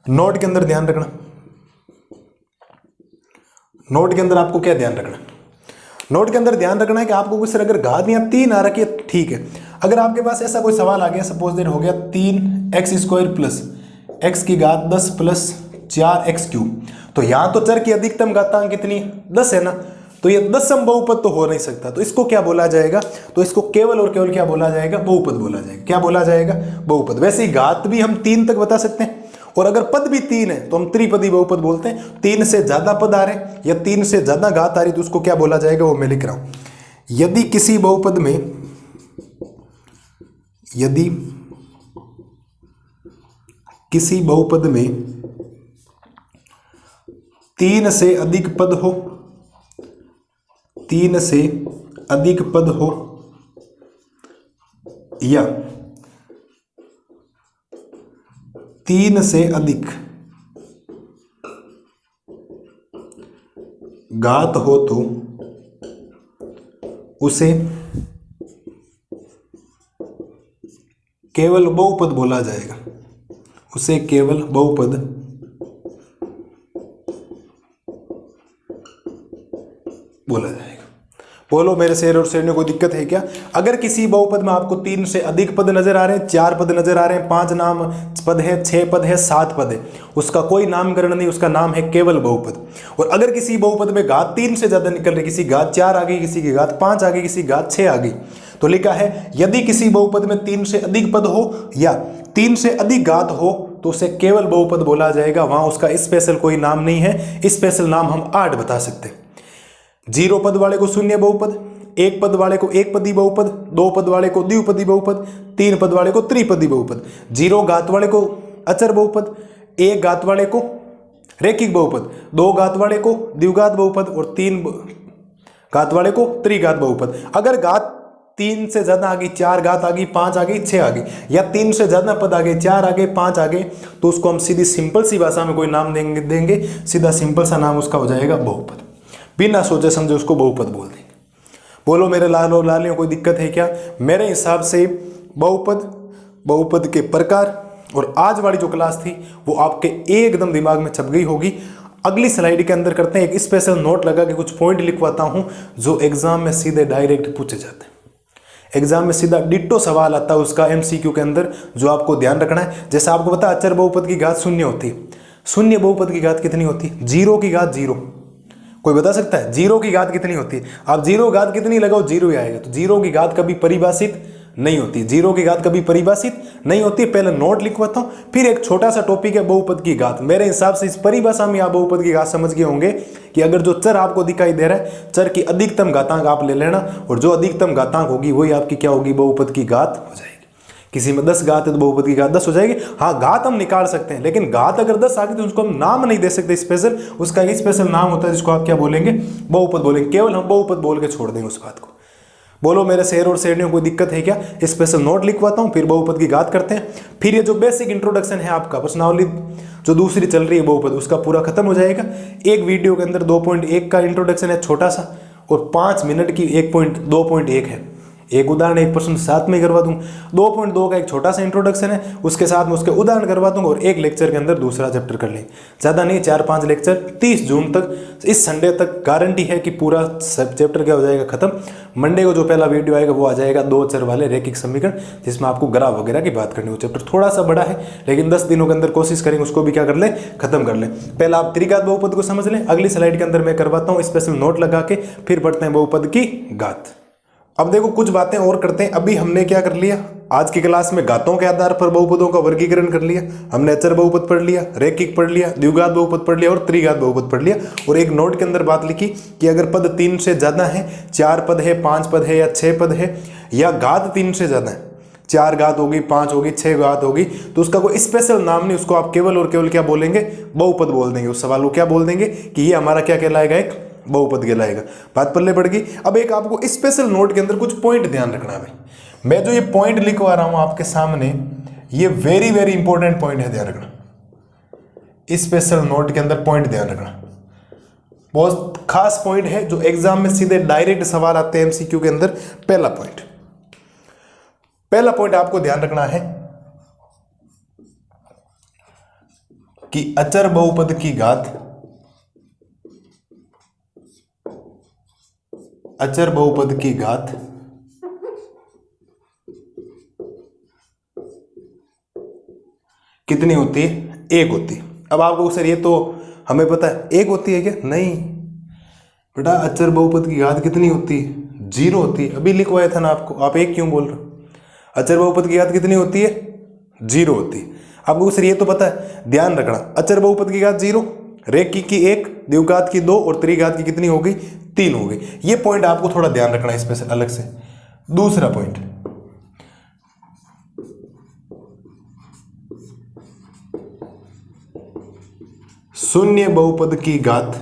नोट के अंदर ध्यान रखना। नोट के अंदर आपको क्या ध्यान रखना? नोट के अंदर ध्यान रखना है कि आपको कुछ अगर घात या 3 आ रखी है ठीक है। अगर आपके पास ऐसा कोई सवाल आ गया, सपोज दैट हो गया 3x स्क्वायर प्लस x की घात 10 प्लस 4x क्यूब, तो यहाँ तो चर की अधिकतम घातांक कितनी? 10 है ना। तो ये दसम बहुपद तो हो नहीं सकता, तो इसको क्या बोला जाएगा? तो इसको केवल और केवल क्या बोला जाएगा? बहुपद बोला जाएगा। क्या बोला जाएगा? बहुपद। वैसे ही घात भी हम 3 तक बता सकते हैं, और अगर पद भी 3 है तो हम त्रिपदी बहुपद बोलते हैं। 3 से ज्यादा पद आ रहे हैं या 3 से ज्यादा घात आ रही तो उसको क्या बोला जाएगा? वो मैं लिख रहा हूं। यदि किसी बहुपद में 3 से अधिक पद हो, 3 से अधिक पद हो या 3 से अधिक घात हो तो उसे केवल बहुपद बोला जाएगा। उसे केवल बहुपद बोला जाएगा। बोलो मेरे शेर और शेरनियों, कोई दिक्कत है क्या? अगर किसी बहुपद में आपको 3 से अधिक पद नजर आ रहे हैं, 4 पद नजर आ रहे हैं, 5 नाम पद है, 6 पद है, 7 पद है, उसका कोई नामकरण नहीं, उसका नाम है केवल बहुपद। और अगर किसी बहुपद में घात 3 से ज्यादा निकल रही, किसी घात 4 आ गई, किसी की घात 5 आ गई, किसी घात 6 आ गई, तो लिखा है यदि किसी बहुपद में 3 से अधिक पद हो या 3 से अधिक घात हो तो उसे केवल बहुपद बोला जाएगा। वहां उसका स्पेशल कोई नाम नहीं है। स्पेशल नाम हम 8 बता सकते हैं। 0 पद वाले को शून्य बहुपद, 1 पद वाले को एक पदी बहुपद, 2 पद वाले को द्विपदी बहुपद, 3 पद वाले को त्रिपदी बहुपद, 0 घात वाले को अचर बहुपद, 1 घात वाले को रैखिक बहुपद, 2 घात वाले को द्विघात बहुपद और 3 घात वाले को त्रिघात बहुपद। अगर घात 3 से ज्यादा आ गई, 4 घात आ गई, 5 आ गई, 6 आ गई, या 3 से ज्यादा पद आ गए, 4 आ गए, 5 आ गए, तो उसको हम सीधी सिंपल सी भाषा में कोई नाम देंगे, सीधा सिंपल सा नाम उसका हो जाएगा बहुपद। बिना सोचे समझे उसको बहुपद बोल देंगे। बोलो मेरे लाल और लालियों, कोई दिक्कत है क्या? मेरे हिसाब से बहुपद के प्रकार और आज वाली जो क्लास थी वो आपके एकदम दिमाग में छप गई होगी। अगली स्लाइड के अंदर करते हैं, एक स्पेशल नोट लगा के कुछ पॉइंट लिखवाता हूं जो एग्जाम में सीधे डायरेक्ट पूछे जाते हैं। एग्जाम में सीधा डिट्टो सवाल आता है उसका एमसीक्यू के अंदर, जो आपको ध्यान रखना है। जैसे आपको पता है अचर बहुपद की घात शून्य होती है, शून्य बहुपद की घात कितनी होती है? जीरो की घात जीरो। कोई बता सकता है जीरो की घात कितनी होती है? आप जीरो घात कितनी लगाओ जीरो ही आएगा। तो जीरो की घात कभी परिभाषित नहीं होती, जीरो की घात कभी परिभाषित नहीं होती। पहले नोट लिखवाता हूं, फिर एक छोटा सा टॉपिक है बहुपद की घात। मेरे हिसाब से इस परिभाषा में आप बहुपद की घात समझ गए होंगे कि अगर जो चर आपको दिखाई दे रहा है, चर की अधिकतम घातांक आप ले लेना, और जो अधिकतम घातांक होगी वही आपकी क्या होगी? बहुपद की घात हो जाएगी। किसी में 10 घात है तो बहुपद की घात 10 हो जाएगी। हाँ, घात हम निकाल सकते हैं, लेकिन घात अगर 10 आ गई तो उसको हम नाम नहीं दे सकते स्पेशल, उसका एक स्पेशल नाम होता है जिसको आप क्या बोलेंगे? बहुपद बोलेंगे। केवल हम बहुपद बोल के छोड़ देंगे उस बात को। बोलो मेरे शेर और शेरनियों कोई दिक्कत है क्या? स्पेशल नोट लिखवाता हूं, फिर बहुपद की घात करते हैं। फिर ये जो बेसिक इंट्रोडक्शन है आपका, प्रश्नावली जो दूसरी चल रही है बहुपद, उसका पूरा खत्म हो जाएगा। एक वीडियो के अंदर 2.1 का इंट्रोडक्शन है छोटा सा, और 5 मिनट की 2.1 है। एक उदाहरण एक प्रश्न साथ में करवा दूं। 2.2 का एक छोटा सा इंट्रोडक्शन है, उसके साथ में उसके उदाहरण करवा दूंगा, और एक लेक्चर के अंदर दूसरा चैप्टर कर लें। ज़्यादा नहीं, 4-5 लेक्चर 30 जून तक, इस संडे तक गारंटी है कि पूरा सब चैप्टर क्या हो जाएगा? खत्म। मंडे को जो पहला वीडियो आएगा वो आ जाएगा 2 चर वाले रैखिक समीकरण, जिसमें आपको ग्राफ वगैरह की बात करनी है। वो चैप्टर थोड़ा सा बड़ा है, लेकिन 10 दिनों के अंदर कोशिश करेंगे उसको भी क्या कर ले? खत्म कर ले। पहला आप त्रिघात बहुपद को समझ लें, अगली स्लाइड के अंदर मैं करवाता हूँ स्पेशल नोट लगा के, फिर पढ़ते हैं बहुपद की घात। अब देखो कुछ बातें और करते हैं। अभी हमने क्या कर लिया आज की क्लास में? घातों के आधार पर बहुपदों का वर्गीकरण कर लिया हमने। अचर बहुपद पढ़ लिया, रैखिक पढ़ लिया, द्विघात बहुपद पढ़ लिया और त्रिघात बहुपद पढ़ लिया। और एक नोट के अंदर बात लिखी कि अगर पद 3 से ज्यादा है, 4 पद है, 5 पद है या 6 पद है, या घात 3 से ज्यादा है, 4 घात होगी, 5 होगी, 6 घात होगी, तो उसका कोई स्पेशल नाम नहीं, उसको आप केवल और केवल क्या बोलेंगे? बहुपद बोल देंगे। उस सवाल को क्या बोल देंगे कि ये हमारा क्या कहलाएगा? एक बहुपद कहलाएगा। बात पल्ले पड़ गई। अब एक आपको स्पेशल नोट के अंदर कुछ पॉइंट ध्यान रखना है भाई। मैं जो ये पॉइंट लिखवा रहा हूं आपके सामने, ये वेरी वेरी इंपॉर्टेंट पॉइंट है, ध्यान रखना। स्पेशल नोट के अंदर पॉइंट ध्यान रखना, बहुत खास पॉइंट है जो एग्जाम में सीधे डायरेक्ट सवाल आते हैं एमसीक्यू के अंदर। पहला पॉइंट आपको ध्यान रखना है कि अचर बहुपद की घात, अचर बहुपद की घात कितनी होती है? 1 होती है। अब आपको सर ये तो हमें पता है, 1 होती है क्या? नहीं बेटा, अचर बहुपद की घात कितनी होती है? 0 होती है। अभी लिखवाया था ना आपको, आप 1 क्यों बोल रहे हो? अचर बहुपद की घात कितनी होती है? 0 होती है। आपको सर ये तो पता है, ध्यान रखना। अचर बहुपद की घात 0, रैखिक की 1, द्विघात की 2 और त्रिघात की कितनी हो गई? 3 हो गई। ये पॉइंट आपको थोड़ा ध्यान रखना है स्पेशल अलग से। दूसरा पॉइंट, शून्य बहुपद की घात,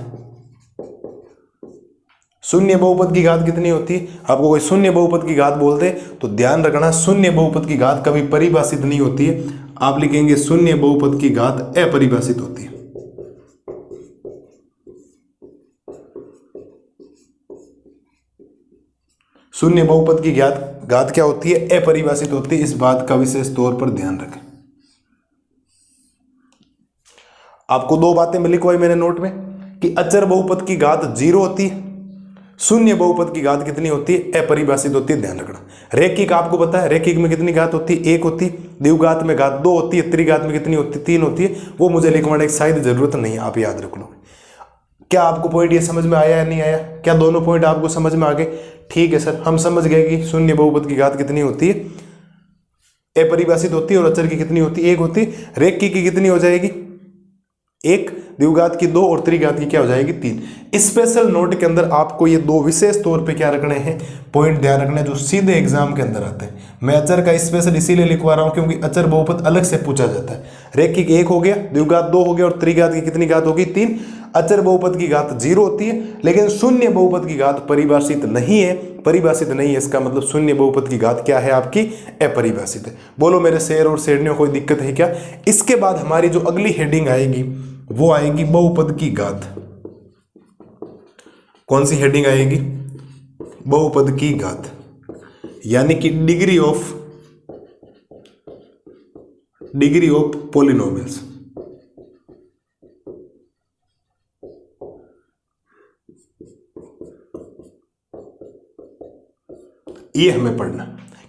शून्य बहुपद की घात कितनी होती है? आपको कोई शून्य बहुपद की घात बोल दे तो ध्यान रखना, शून्य बहुपद की घात कभी परिभाषित नहीं होती है। आप लिखेंगे शून्य बहुपद की घात अपरिभाषित होती है। शून्य बहुपद की घात क्या होती है? अपरिभाषित होती है। इस बात का विशेष तौर पर ध्यान रखें। आपको 2 बातें लिखवाई मैंने नोट में कि अचर बहुपद की घात 0 होती है, शून्य बहुपद की घात कितनी होती है? अपरिभाषित होती है। ध्यान रखना। रैखिक आपको पता है, रैखिक में कितनी घात होती है? 1 होती है। द्विघात में घात 2 होती है। त्रिघात में कितनी होती है? 3 होती है। वो मुझे लिखवाने की शायद जरूरत नहीं है, आप याद रख लो। क्या आपको पॉइंट ये समझ में आया या नहीं आया? क्या दोनों पॉइंट आपको समझ में आ गए? ठीक है सर, हम समझ गए कि शून्य बहुपद की घात कितनी होती है? अपरिभाषित होती है। और अचर की कितनी होती है? 1 होती है। रैखिक की कितनी हो जाएगी? 1, द्विघात की 2 और त्रिघात की क्या हो जाएगी? 3। स्पेशल नोट के अंदर आपको ये 2 विशेष तौर पे क्या रखने हैं? पॉइंट ध्यान रखने जो सीधे एग्जाम के अंदर आते हैं। मैं अचर का स्पेशल इसीलिए लिखवा रहा हूं क्योंकि अचर बहुपद अलग से पूछा जाता है। रैखिक 1 हो गया, द्विघात 2 हो गया और त्रिघात की कितनी घात होगी? 3। अचर बहुपद की घात 0 होती है, लेकिन शून्य बहुपद की घात परिभाषित नहीं है। परिभाषित नहीं है इसका मतलब शून्य बहुपद की घात क्या है? आपकी अपरिभाषित है। बोलो मेरे शेर और शेरनियों कोई दिक्कत है क्या? इसके बाद हमारी जो अगली हेडिंग आएगी वो आएगी बहुपद की घात। कौन सी हेडिंग आएगी? बहुपद की घात, यानी कि डिग्री ऑफ पॉलिनोमियल्स। ये हमें पढ़ना।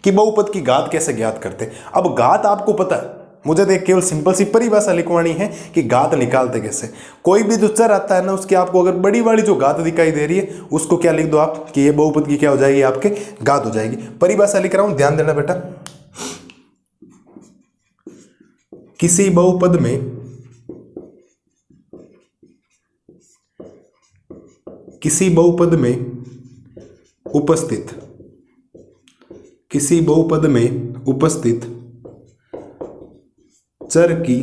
कि बहुपद की घात कैसे ज्ञात करते। अब घात आपको पता है, मुझे तो एक केवल सिंपल सी परिभाषा लिखवानी है कि घात निकालते कैसे। कोई भी जो चर आता है ना, उसकी आपको अगर बड़ी वाली जो घात दिखाई दे रही है उसको क्या लिख दो आप कि ये बहुपद की क्या हो जाएगी, आपके घात हो जाएगी। परिभाषा लिख रहा हूं, ध्यान देना बेटा। किसी बहुपद में उपस्थित चर की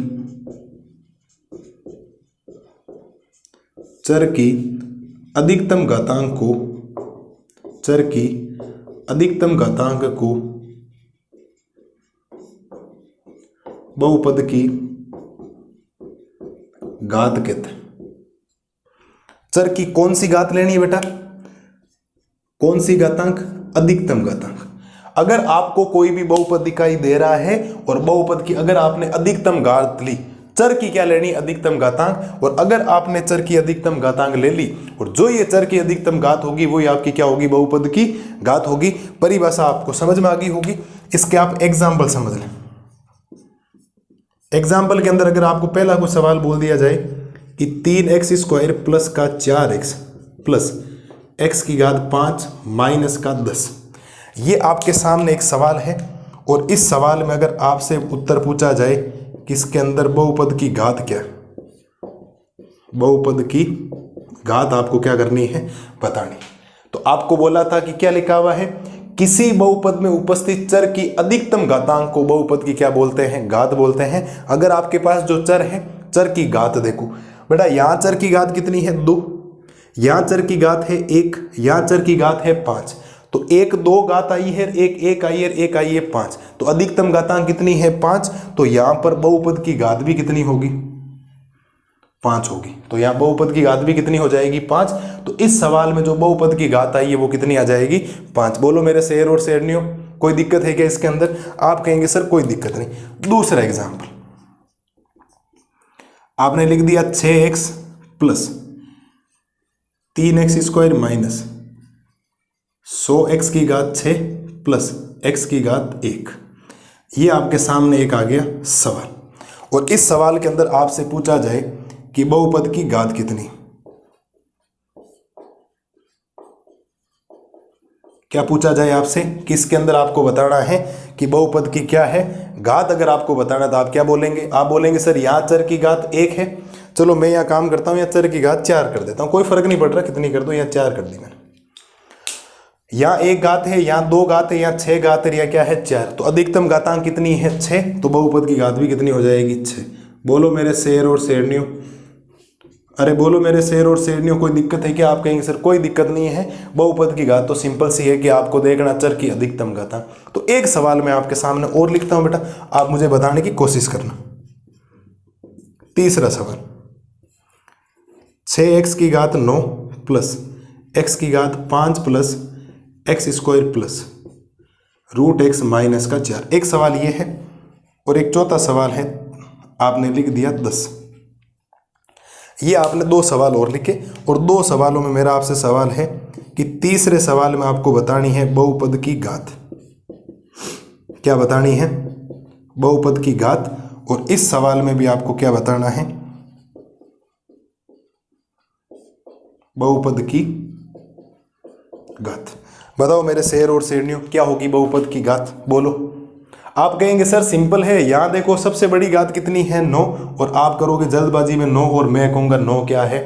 अधिकतम घातांक को बहुपद की घात कहते हैं। चर की कौन सी घात लेनी है बेटा, कौन सी घातांक, अधिकतम घातांक। अगर आपको कोई भी बहुपद दिखाई दे रहा है और बहुपद की अगर आपने अधिकतम घात ली, चर की क्या लेनी, अधिकतम घातांक। और अगर आपने चर की अधिकतम घातांक ले ली और जो ये चर की अधिकतम घात होगी वही आपकी क्या होगी, बहुपद की घात होगी। परिभाषा आपको समझ में आ गई होगी। इसके आप एग्जाम्पल समझ लें। एग्जाम्पल के अंदर अगर आपको पहला कोई सवाल बोल दिया जाए कि 3x² प्लस का 4x प्लस x की घात 5 माइनस का 10, ये आपके सामने एक सवाल है। और इस सवाल में अगर आपसे उत्तर पूछा जाए कि इसके अंदर बहुपद की घात क्या है, बहुपद की घात आपको क्या करनी है, बतानी। तो आपको बोला था कि क्या लिखा हुआ है, किसी बहुपद में उपस्थित चर की अधिकतम घातांक को बहुपद की क्या बोलते हैं, घात बोलते हैं। अगर आपके पास जो चर है, चर की घात देखो बेटा, यहां चर की घात कितनी है, 2, यहां चर की घात है 1, यहां चर की घात है 5। तो 1 2 घात आई है, 1 आई है, 1 आई है 5। तो अधिकतम घातांक कितनी है, 5। तो यहां पर बहुपद की घात भी कितनी होगी, 5 होगी। तो यहां बहुपद की घात भी कितनी हो जाएगी, 5। तो इस सवाल में जो बहुपद की घात आई है वो कितनी आ जाएगी, 5। बोलो मेरे शेर और शेरनियों, कोई दिक्कत है क्या इसके अंदर? आप कहेंगे सर कोई दिक्कत नहीं। दूसरा एग्जाम्पल आपने लिख दिया 6x plus 3x² minus 100x की घात 6 प्लस x की घात 1। ये आपके सामने एक आ गया सवाल। और इस सवाल के अंदर आपसे पूछा जाए कि बहुपद की घात कितनी, क्या पूछा जाए आपसे कि इसके अंदर आपको बताना है कि बहुपद की क्या है घात। अगर आपको बताना तो आप क्या बोलेंगे, आप बोलेंगे सर यहाँ चर की घात 1 है। चलो मैं यहाँ काम करता हूँ, यहाँ चर की घात 4 कर देता हूँ, कोई फर्क नहीं पड़ रहा कितनी कर दो, यहाँ 4 कर दी मैंने। यहाँ 1 घात है, यहाँ 2 घात है, यहाँ 6 घात है, यहाँ क्या है 4। तो अधिकतम घातांक कितनी है, 6। तो बहुपद की घात भी कितनी हो जाएगी, 6। बोलो मेरे शेर और शेरनियों, अरे बोलो मेरे शेर और शेरनियों, कोई दिक्कत है क्या? आप कहेंगे सर कोई दिक्कत नहीं है, बहुपद की घात तो सिंपल सी है कि आपको देखना चर की अधिकतम घातांक। तो एक सवाल मैं आपके सामने और लिखता हूं बेटा, आप मुझे बताने की कोशिश करना। तीसरा सवाल, 6x की घात 9 प्लस x की घात 5 plus x² plus √x minus का 4। एक सवाल ये है और एक चौथा सवाल है, आपने लिख दिया 10। ये आपने 2 सवाल और लिखे और 2 सवालों में मेरा आपसे सवाल है कि तीसरे सवाल में आपको बतानी है बहुपद की घात। क्या बतानी है? बहुपद की घात। और इस सवाल में भी आपको क्या बताना है? बहुपद की घात। बताओ मेरे शेर और शेरनियों, क्या होगी बहुपद की घात? बोलो। आप कहेंगे सर सिंपल है, यहाँ देखो सबसे बड़ी घात कितनी है, 9। और आप करोगे जल्दबाजी में 9 और मैं कहूँगा 9 क्या है,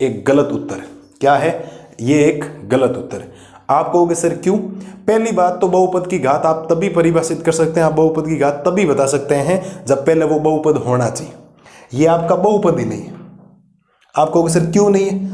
एक गलत उत्तर है। क्या है ये? एक गलत उत्तर है। आप कहोगे सर क्यों? पहली बात तो बहुपद की घात आप तभी परिभाषित कर सकते हैं, आप बहुपद की घात तभी बता सकते हैं जब पहले वो बहुपद होना चाहिए। ये आपका बहुपद ही नहीं है। आप कहोगे सर क्यों नहीं है?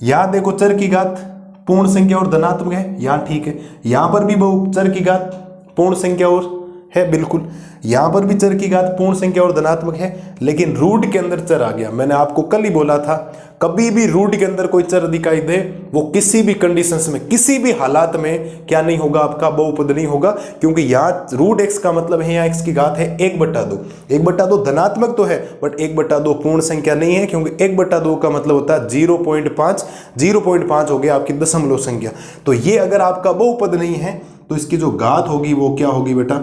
यहाँ देखो चर की घात पूर्ण संख्या और धनात्मक है, यहाँ ठीक है। यहाँ पर भी चर की घात पूर्ण संख्या और है, बिल्कुल। यहाँ पर भी चर की घात पूर्ण संख्या और धनात्मक है, लेकिन रूट के अंदर चर आ गया। मैंने आपको कल ही बोला था, कभी भी रूट के अंदर कोई चर दिखाई दे, वो किसी भी कंडीशंस में, किसी भी हालात में क्या नहीं होगा, आपका बहुपद नहीं होगा। क्योंकि यहाँ √x का मतलब है, यहाँ x की घात है 1/2। 1/2 धनात्मक तो है, बट 1/2 पूर्ण संख्या नहीं है, क्योंकि 1/2 का मतलब होता है 0.5। 0.5 हो गया आपकी दशमलव संख्या। तो ये अगर आपका बहुपद नहीं है तो इसकी जो घात होगी वो क्या होगी बेटा,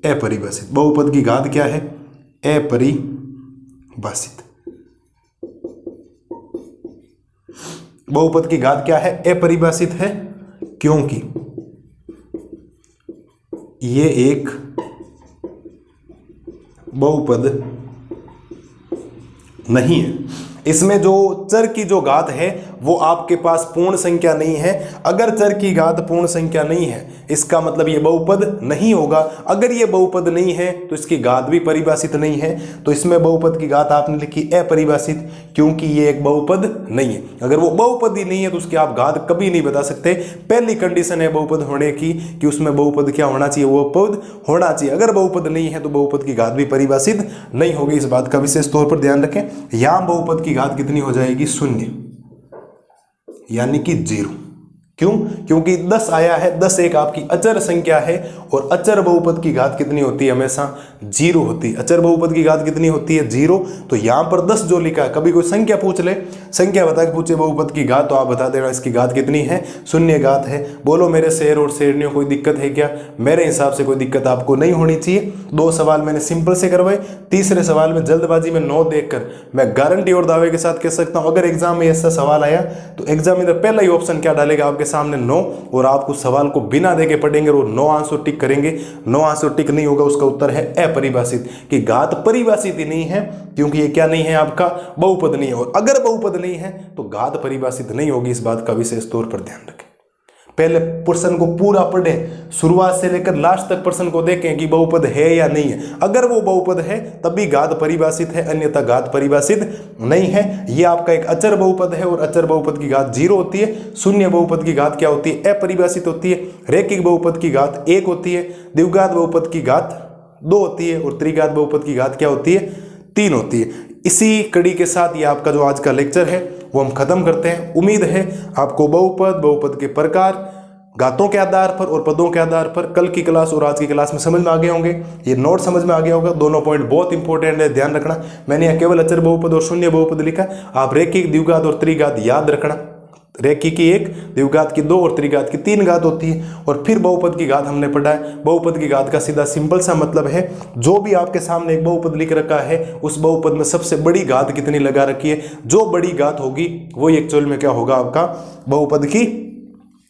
अपरिभाषित। बहुपद की घात क्या है, अपरिभाषित। बहुपद की घात क्या है, अपरिभाषित है, क्योंकि ये एक बहुपद नहीं है। इसमें जो चर की जो घात है वो आपके पास पूर्ण संख्या नहीं है। अगर चर की घात पूर्ण संख्या नहीं है इसका मतलब ये बहुपद नहीं होगा। अगर ये बहुपद नहीं है तो इसकी घात भी परिभाषित नहीं है। तो इसमें बहुपद की घात आपने लिखी अपरिभाषित, क्योंकि ये एक बहुपद नहीं है। अगर वो बहुपद ही नहीं है तो उसकी आप घात कभी नहीं बता सकते। पहली कंडीशन है बहुपद होने की कि उसमें बहुपद क्या होना चाहिए, वो बहुपद होना चाहिए। अगर बहुपद नहीं है तो बहुपद की घात भी परिभाषित नहीं होगी। इस बात का विशेष तौर पर ध्यान रखें। यहां बहुपद की घात कितनी हो जाएगी, 0, यानी कि 0। क्यों, क्योंकि 10 आया है, 10 एक आपकी अचर संख्या है और अचर बहुपद की घात कितनी होती है, हमेशा 0 होती है। अचर बहुपद की घात कितनी होती है, 0। तो यहां पर 10 जो लिखा है, कभी कोई संख्या पूछ ले, संख्या बता के पूछे बहुपद की घात, तो आप बता देना इसकी घात कितनी है, 0 घात है। बोलो मेरे शेर और शेरनियों कोई दिक्कत है क्या? मेरे हिसाब से कोई दिक्कत आपको नहीं होनी चाहिए। 2 सवाल मैंने सिंपल से करवाए, तीसरे सवाल में जल्दबाजी में 9 देखकर मैं गारंटी और दावे के साथ कह सकता हूं अगर एग्जाम में ऐसा सवाल आया तो एग्जामिनर पहला ही ऑप्शन क्या डालेगा आपके सामने, 9, और आपको सवाल को बिना देखे पढ़ेंगे और 9 आंसर टिक करेंगे। 9 आंसर टिक नहीं होगा, उसका उत्तर है अपरिभाषित, कि घात परिभाषित ही नहीं है, क्योंकि ये क्या नहीं है, आपका बहुपद नहीं है। और अगर बहुपद नहीं है तो घात परिभाषित नहीं होगी। इस बात का विशेष तौर पर ध्यान रखें। पहले प्रश्न को पूरा पढ़ें, शुरुआत से लेकर लास्ट तक प्रश्न को देखें कि बहुपद है या नहीं है। अगर वो बहुपद है तब भी घात परिभाषित है, अन्यथा घात परिभाषित नहीं है। ये आपका एक अचर बहुपद है और अचर बहुपद की घात 0 होती है। शून्य बहुपद की घात क्या होती है, अपरिभाषित होती है। रैखिक बहुपद की घात 1 होती है। द्विघात बहुपद की घात 2 होती है और त्रिघात बहुपद की घात क्या होती है, 3 होती है। इसी कड़ी के साथ ये आपका जो आज का लेक्चर है वो हम खत्म करते हैं। उम्मीद है आपको बहुपद, बहुपद के प्रकार, घातों के आधार पर और पदों के आधार पर कल की क्लास और आज की क्लास में समझ में आ गए होंगे। ये नोट समझ में आ गया होगा। दोनों पॉइंट बहुत इंपॉर्टेंट है, ध्यान रखना। मैंने यहाँ केवल अचर बहुपद और शून्य बहुपद लिखा, आप रैखिक, द्विघात और त्रिघात याद रखना। रैखिक की 1, द्विघात की 2 और त्रिघात की 3 घात होती है। और फिर बहुपद की घात हमने पढ़ा है। बहुपद की घात का सीधा सिंपल सा मतलब है, जो भी आपके सामने एक बहुपद लिख रखा है उस बहुपद में सबसे बड़ी घात कितनी लगा रखी है। जो बड़ी घात होगी वो एक्चुअल में क्या होगा, आपका बहुपद की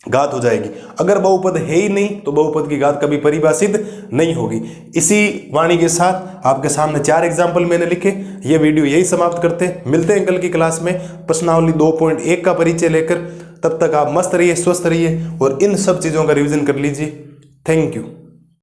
घात हो जाएगी। अगर बहुपद है ही नहीं तो बहुपद की घात कभी परिभाषित नहीं होगी। इसी वाणी के साथ आपके सामने 4 एग्जाम्पल मैंने लिखे। ये वीडियो यही समाप्त करते हैं। मिलते हैं कल की क्लास में प्रश्नावली 2.1 का परिचय लेकर। तब तक आप मस्त रहिए, स्वस्थ रहिए और इन सब चीज़ों का रिवीजन कर लीजिए। Thank you.